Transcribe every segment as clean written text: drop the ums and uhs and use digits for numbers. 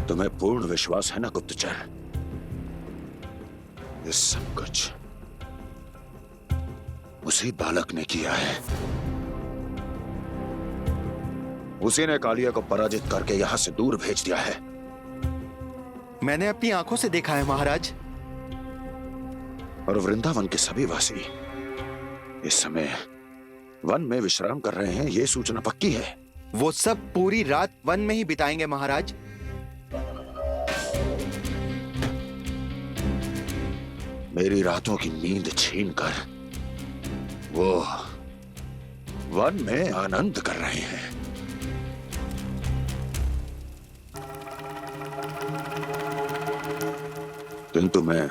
तुम्हें पूर्ण विश्वास है ना गुप्तचर? ये सब कुछ उसी बालक ने किया है। उसी ने कालिया को पराजित करके यहां से दूर भेज दिया है। मैंने अपनी आंखों से देखा है महाराज। और वृंदावन के सभी वासी इस समय वन में विश्राम कर रहे हैं, ये सूचना पक्की है। वो सब पूरी रात वन में ही बिताएंगे महाराज। मेरी रातों की नींद छीनकर वो वन में आनंद कर रहे हैं। किंतु मैं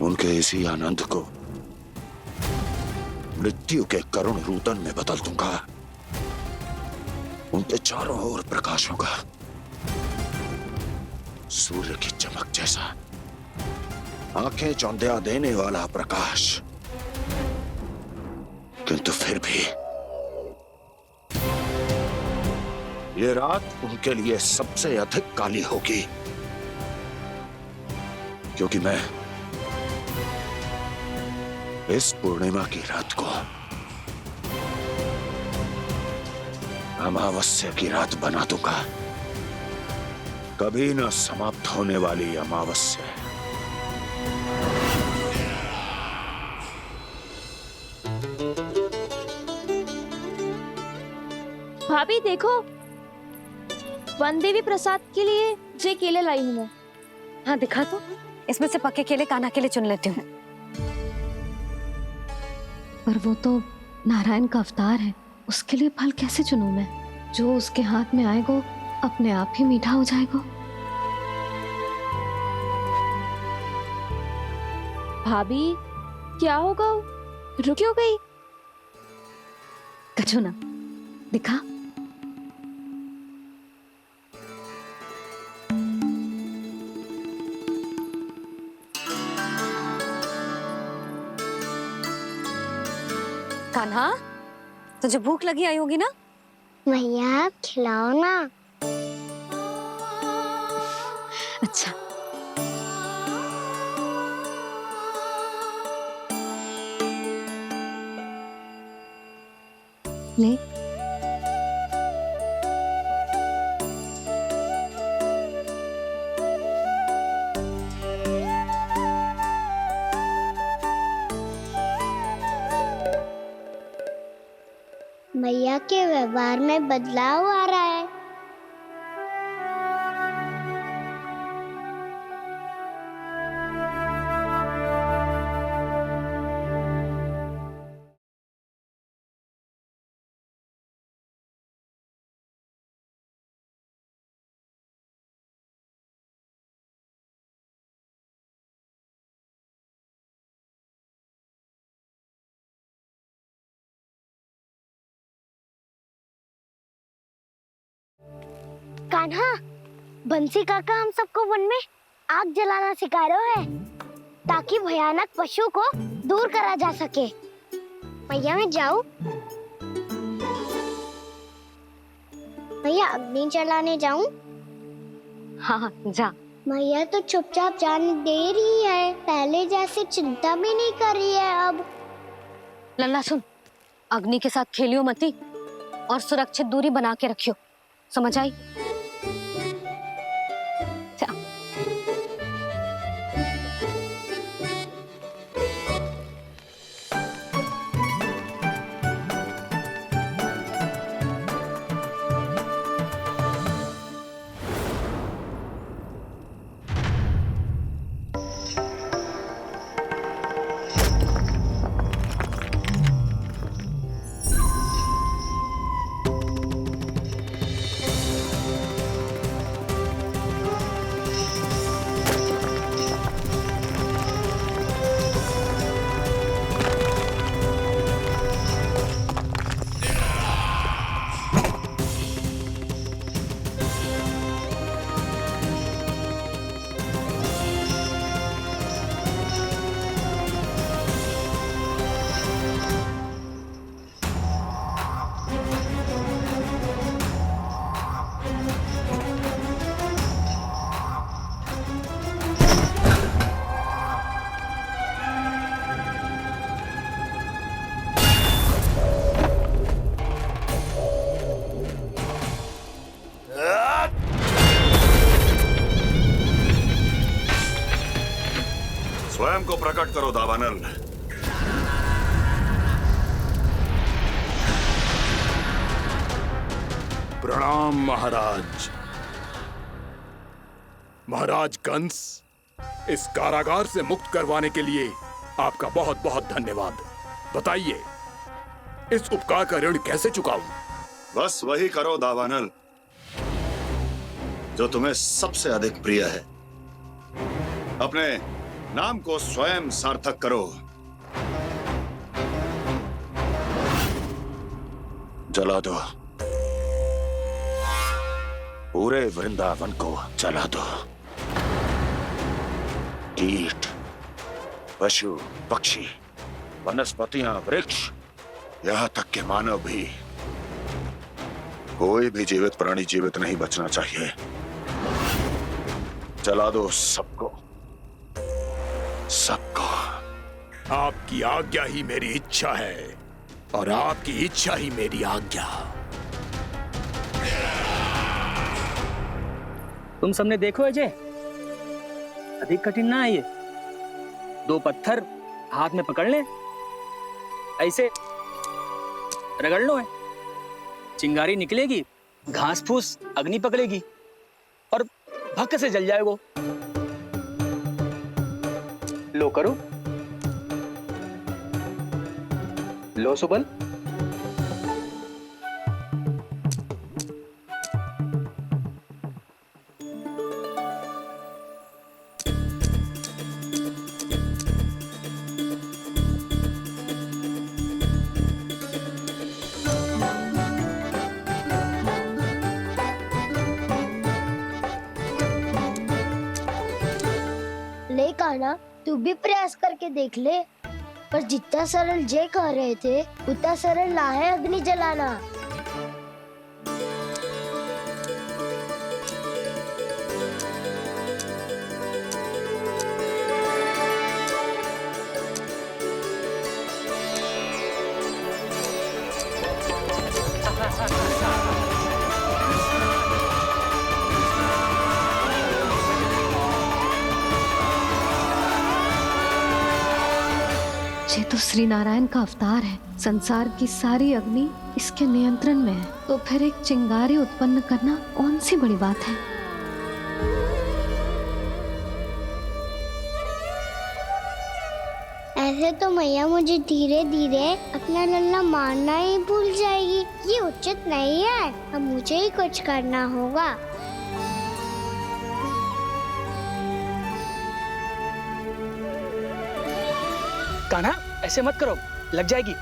उनके इसी आनंद को मृत्यु के करुण रूदन में बदल दूंगा। उनके चारों ओर प्रकाश होगा, सूर्य की चमक जैसा, आंखें चौंधिया देने वाला प्रकाश। किंतु फिर भी ये रात उनके लिए सबसे अधिक काली होगी, क्योंकि मैं इस पूर्णिमा की रात को अमावस्या की रात बना दूंगा। कभी न समाप्त होने वाली अमावस्या। भाभी देखो, वन देवी प्रसाद के लिए जे केले लाई हूं मैं। हाँ दिखा तो। इसमें से पक्के केले कान्हा के लिए चुन लेती हूँ। पर वो तो नारायण का अवतार है, उसके लिए फल कैसे चुनूं मैं? जो उसके हाथ में आएगा अपने आप ही मीठा हो जाएगा। भाभी क्या होगा? रुक क्यों गई? कछू ना दिखा। कान्हा, तुझे भूख लगी आई होगी ना? भैया आप खिलाओ ना। अच्छा। ले। भैया के व्यवहार में बदलाव आ रहा है। कान्हा, बंसी काका हम सबको वन में आग जलाना सिखा रहे हैं, ताकि भयानक पशु को दूर करा जा सके। भैया मैं जाऊं? भैया अग्नि जलाने जाऊं? हाँ जा। भैया तो चुपचाप जाने दे रही है, पहले जैसे चिंता भी नहीं कर रही है अब। लल्ला सुन, अग्नि के साथ खेलियो मती और सुरक्षित दूरी बना के रखियो, समझ आई? स्टार्ट करो दावानल। प्रणाम महाराज। महाराज कंस, इस कारागार से मुक्त करवाने के लिए आपका बहुत बहुत धन्यवाद। बताइए, इस उपकार का ऋण कैसे चुकाऊं? बस वही करो दावानल जो तुम्हें सबसे अधिक प्रिय है। अपने नाम को स्वयं सार्थक करो। जला दो, पूरे वृंदावन को जला दो। कीट, पशु, पक्षी, वनस्पतियां, वृक्ष, यहां तक के मानव भी, कोई भी जीवित प्राणी जीवित नहीं बचना चाहिए। जला दो सबको, सबको। आपकी आज्ञा ही मेरी इच्छा है और आपकी इच्छा ही मेरी आज्ञा। तुम सबने देखो अजय, अधिक कठिन ना है ये। 2 पत्थर हाथ में पकड़ ले, ऐसे रगड़ लो है, चिंगारी निकलेगी, घास फूस अग्नि पकड़ेगी और भक्क से जल जाएगा। लो करो, लो सुबल। ले कान्हा, तू भी प्रयास करके देख ले। पर जितना सरल जय कह रहे थे उतना सरल ना है अग्नि जलाना। ये तो श्री नारायण का अवतार है। संसार की सारी अग्नि इसके नियंत्रण में है, तो फिर एक चिंगारी उत्पन्न करना कौन सी बड़ी बात है। ऐसे तो मैया मुझे धीरे धीरे अपना लल्ला मारना ही भूल जाएगी। ये उचित नहीं है, अब मुझे ही कुछ करना होगा। कान्हा, ऐसे मत करो, लग जाएगी।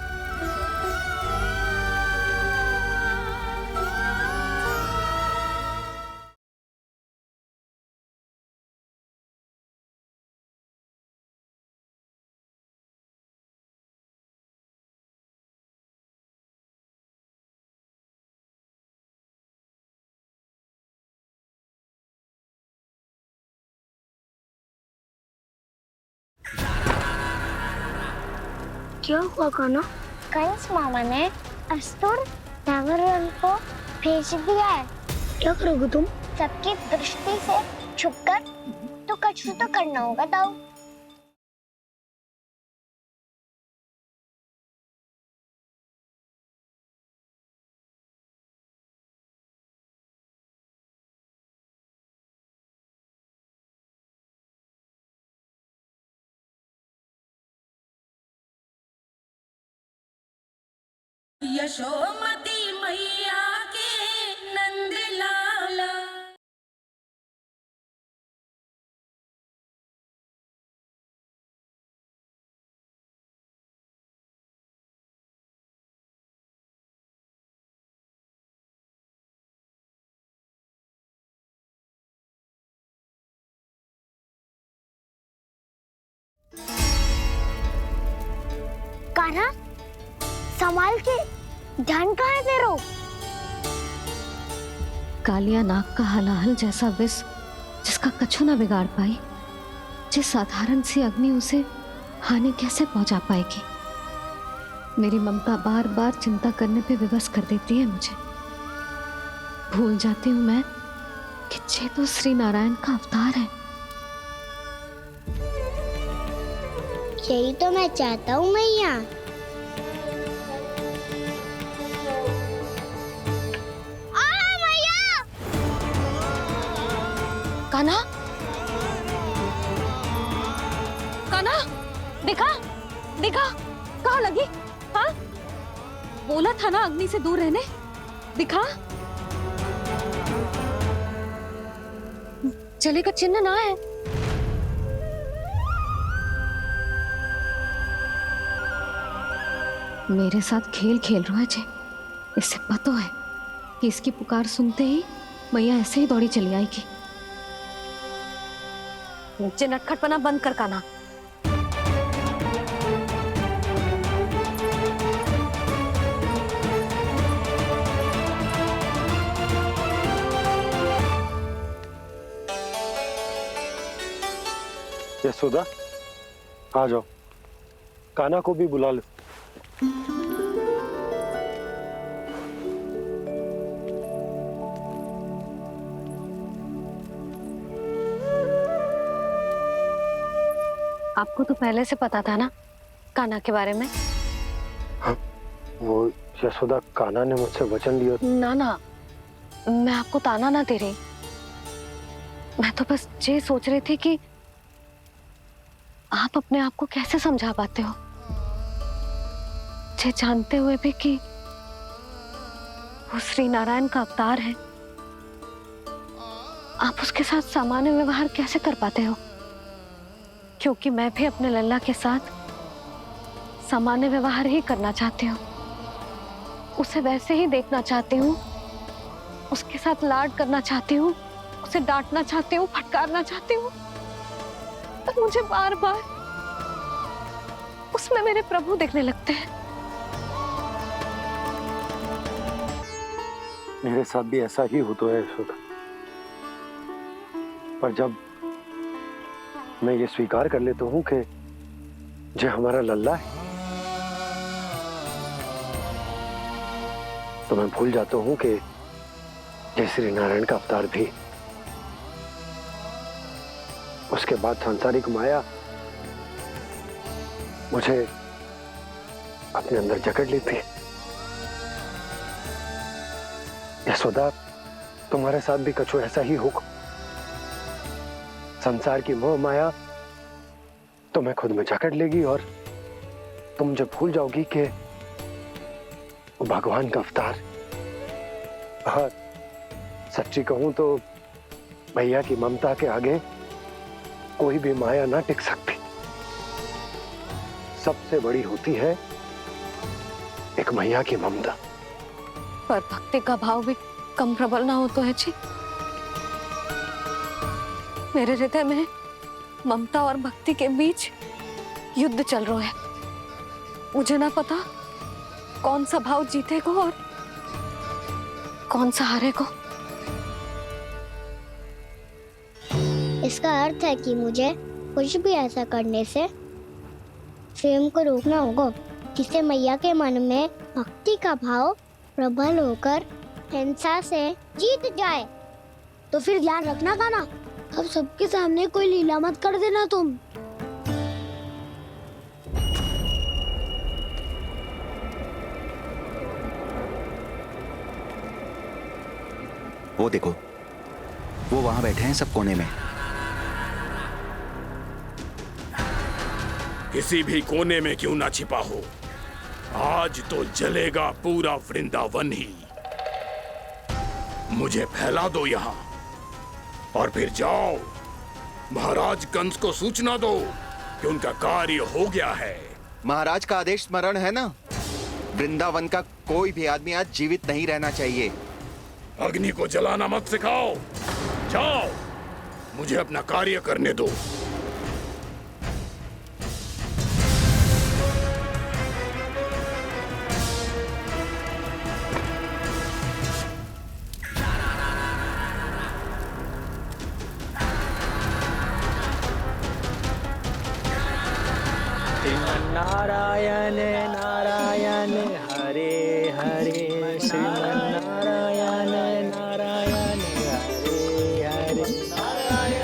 क्या हुआ कान्हा? कंस मामा ने असुर नागराज को भेज दिया है। क्या करोगे तुम? सबकी दृष्टि से छुपकर तो कुछ तो करना होगा दाऊ। यशोमती मैया के नंद लाला। कान्हा, संभाल के, ध्यान कहाँ है तेरो? कालिया नाग का हलाहल जैसा विष जिसका कछु ना बिगाड़ पाई, जिस साधारण सी अग्नि उसे हानि कैसे पहुंचा पाएगी। मेरी ममता बार बार चिंता करने पे विवश कर देती है मुझे। भूल जाती हूँ मैं कि ये तो श्री नारायण का अवतार है। यही तो मैं चाहता हूँ मैया। कान्हा, कान्हा, देखा देखा, कहाँ लगी? हाँ, बोला था ना अग्नि से दूर रहने। दिखा, जले का चिन्ह ना है। मेरे साथ खेल खेल रहा है जे। इससे पता है कि इसकी पुकार सुनते ही मैया ऐसे ही दौड़ी चली आएगी। मुझे नटखटपना बंद कर कान्हा। यशोदा, आ जाओ, कान्हा को भी बुला लो। आपको तो पहले से पता था ना कान्हा के बारे में? हाँ, वो यशोदा, कान्हा ने मुझसे वचन लिया। ना ना, मैं आपको ताना ना दे रही। मैं तो बस ये सोच रही थी कि आप अपने आप को कैसे समझा पाते हो, ये जानते हुए भी कि वो श्री नारायण का अवतार है। आप उसके साथ सामान्य व्यवहार कैसे कर पाते हो? क्योंकि मैं भी अपने लल्ला के साथ सामान्य व्यवहार ही करना चाहती हूँ। उसे वैसे ही देखना चाहती हूँ, उसके साथ लाड करना चाहती हूँ, उसे डांटना चाहती हूँ, फटकारना चाहती हूँ। पर मुझे बार बार उसमें मेरे प्रभु दिखने लगते हैं। मेरे साथ भी ऐसा ही होता है यशोदा। पर जब मैं ये स्वीकार कर लेता हूँ कि जो हमारा लल्ला है, तो मैं भूल जाता हूँ कि जय श्री नारायण का अवतार भी। उसके बाद सांसारिक माया मुझे अपने अंदर जकड़ लेती है। यशोदा, तुम्हारे साथ भी कछु ऐसा ही होगा। संसार की मोह माया तुम्हें खुद में जकड़ लेगी और तुम जब भूल जाओगी कि वो भगवान का अवतार। और सच्ची कहूं तो भैया की ममता के आगे कोई भी माया ना टिक सकती। सबसे बड़ी होती है एक मैया की ममता। पर भक्ति का भाव भी कम प्रबल ना हो तो है जी। मेरे हृदय में ममता और भक्ति के बीच युद्ध चल रहा है। मुझे ना पता कौन सा भाव जीतेगा और कौन सा हारेगा। इसका अर्थ है कि मुझे कुछ भी ऐसा करने से स्वयं को रोकना होगा, जिससे मैया के मन में भक्ति का भाव प्रबल होकर हिंसा से जीत जाए। तो फिर ध्यान रखना कान्हा, अब सबके सामने कोई लीला मत कर देना तुम। वो देखो, वो वहां बैठे हैं सब कोने में। किसी भी कोने में क्यों ना छिपा हो, आज तो जलेगा पूरा वृंदावन ही। मुझे फैला दो यहाँ और फिर जाओ महाराज कंस को सूचना दो कि उनका कार्य हो गया है। महाराज का आदेश स्मरण है ना, वृंदावन का कोई भी आदमी आज जीवित नहीं रहना चाहिए। अग्नि को जलाना मत सिखाओ, जाओ मुझे अपना कार्य करने दो। नारायण नारायण हरे हरे, श्रीमन्नारायण नारायण हरे हरे,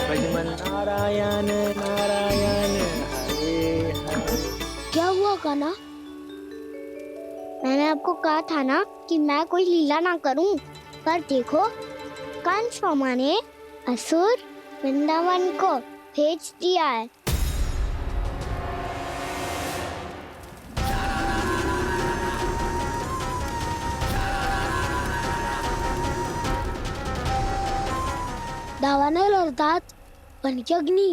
भजमन नारायण नारायण हरे हरे। मैंने आपको कहा था ना कि मैं कोई लीला ना करूं, पर देखो कंस मामा ने असुर वृंदावन को भेज दिया है। दावानल और दांत बन के अग्नि।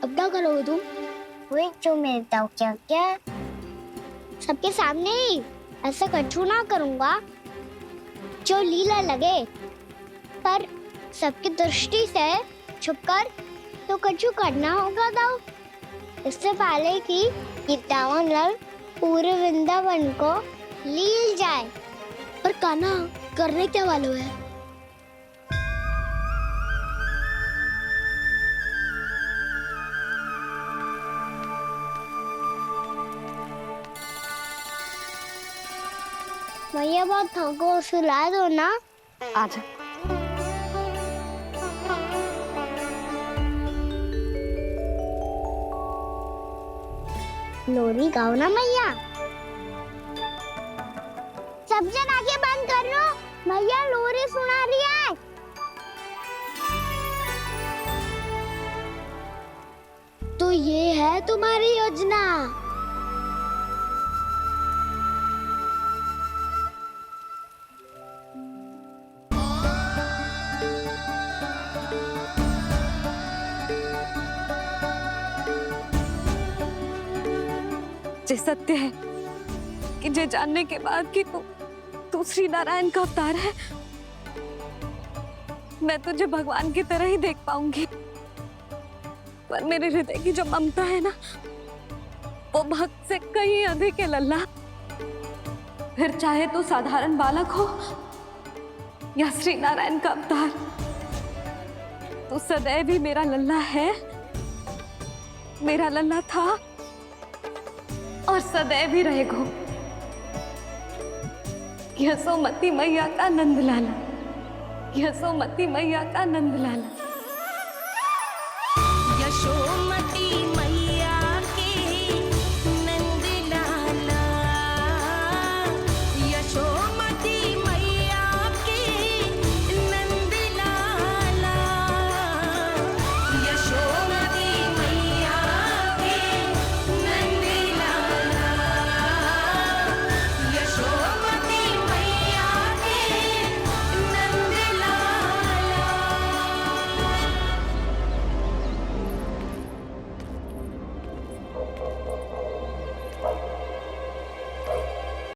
अब क्या करोगे तुम? वही जो मेरे दाव क्या क्या सबके सामने ही ऐसा कछु ना करूंगा जो लीला लगे, पर सबकी दृष्टि से छुपकर तो कछु करना होगा दाव। इससे पहले कि दावानल पूरे वृंदावन को लील जाए। पर कान्हा करने क्या वालों है? भैया बहुत थको, सुला दो ना। आजा। लोरी गाओ ना मैया। सब जन आंखें बंद कर लो, मैया लोरी सुना रही है। तो ये है तुम्हारी योजना। जे सत्य है कि जे जानने के बाद कि तू श्री नारायण का अवतार है, मैं तुझे भगवान की तरह ही देख पाऊंगी। पर मेरे हृदय की जो ममता है ना, वो भक्त से कहीं अधिक है लल्ला। फिर चाहे तू साधारण बालक हो या श्री नारायण का अवतार, तू सदैव ही मेरा लल्ला है, मेरा लल्ला था और सदैव ही रहेगा। यशोमती मैया का नंद लाला, यशोमती मैया का नंद लाला।